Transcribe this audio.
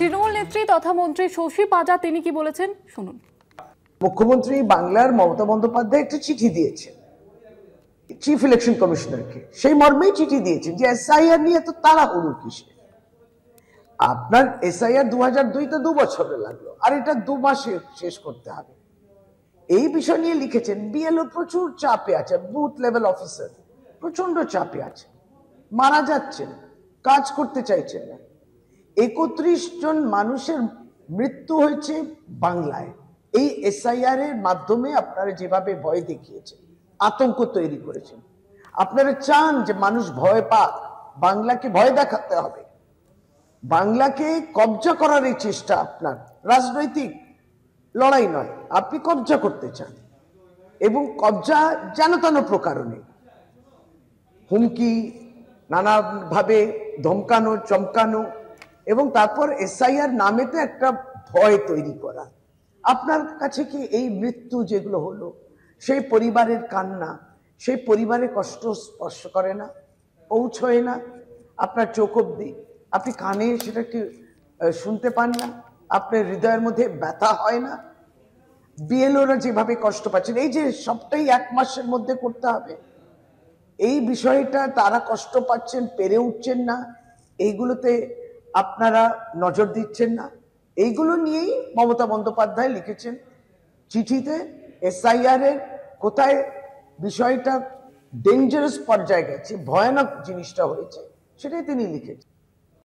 তৃণমূল নেত্রী তথা মন্ত্রী শশী পাজা তিনি কি বলেছেন শুনুন। মুখ্যমন্ত্রী বাংলার মমতা বন্দ্যোপাধ্যায় একটা চিঠি দিয়েছেন চিফ ইলেকশন কমিশনারকে, সেই মর্মেই চিঠি দিয়েছেন যে এসআইআর নিয়ে তো তাড়াহুড়ো কিসে। আপনার এসআইআর 2002 তে 2 বছরে লাগলো, আর এটা 2 মাসে শেষ করতে হবে। এই বিষয় নিয়ে লিখেছেন বিএলও প্রচুর চাপে আছে, বুথ লেভেল অফিসার প্রচন্ড চাপে আছে, মারা যাচ্ছেন, কাজ করতে চাইছেন না। 31 জন মানুষের মৃত্যু হয়েছে বাংলায় এই এসআইআর এর মাধ্যমে। আপনারা যেভাবে ভয় দেখিয়েছেন, আতঙ্ক তৈরি করেছেন, আপনারা চান যে মানুষ ভয় পাক, বাংলাকে ভয় দেখাতে হবে, বাংলাকে কবজা করার এই চেষ্টা আপনার রাজনৈতিক লড়াই নয়, আপনি কবজা করতে চান। এবং কবজা যেন তেন প্রকারও নেই, হুমকি, নানাভাবে ধমকানো চমকানো, এবং তারপর এসআইআর নামেতে একটা ভয় তৈরি করা। আপনার কাছে কি এই মৃত্যু যেগুলো হলো, সেই পরিবারের কান্না, সেই পরিবারের কষ্ট স্পর্শ করে না, পৌঁছয় না আপনার চোখ অব্দি? আপনি কানে সেটা কি শুনতে পান না? আপনার হৃদয়ের মধ্যে ব্যথা হয় না? বিএলওরা যেভাবে কষ্ট পাচ্ছেন, এই যে সবটাই 1 মাসের মধ্যে করতে হবে, এই বিষয়টা তারা কষ্ট পাচ্ছেন, পেরে উঠছেন না, এইগুলোতে আপনারা নজর দিচ্ছেন না। এইগুলো নিয়েই মমতা বন্দ্যোপাধ্যায় লিখেছেন চিঠিতে। এসআইআর এর কোথায় বিষয়টা ডেঞ্জারাস পর্যায়ে গেছে, ভয়ানক জিনিসটা হয়েছে, সেটাই তিনি লিখেছেন।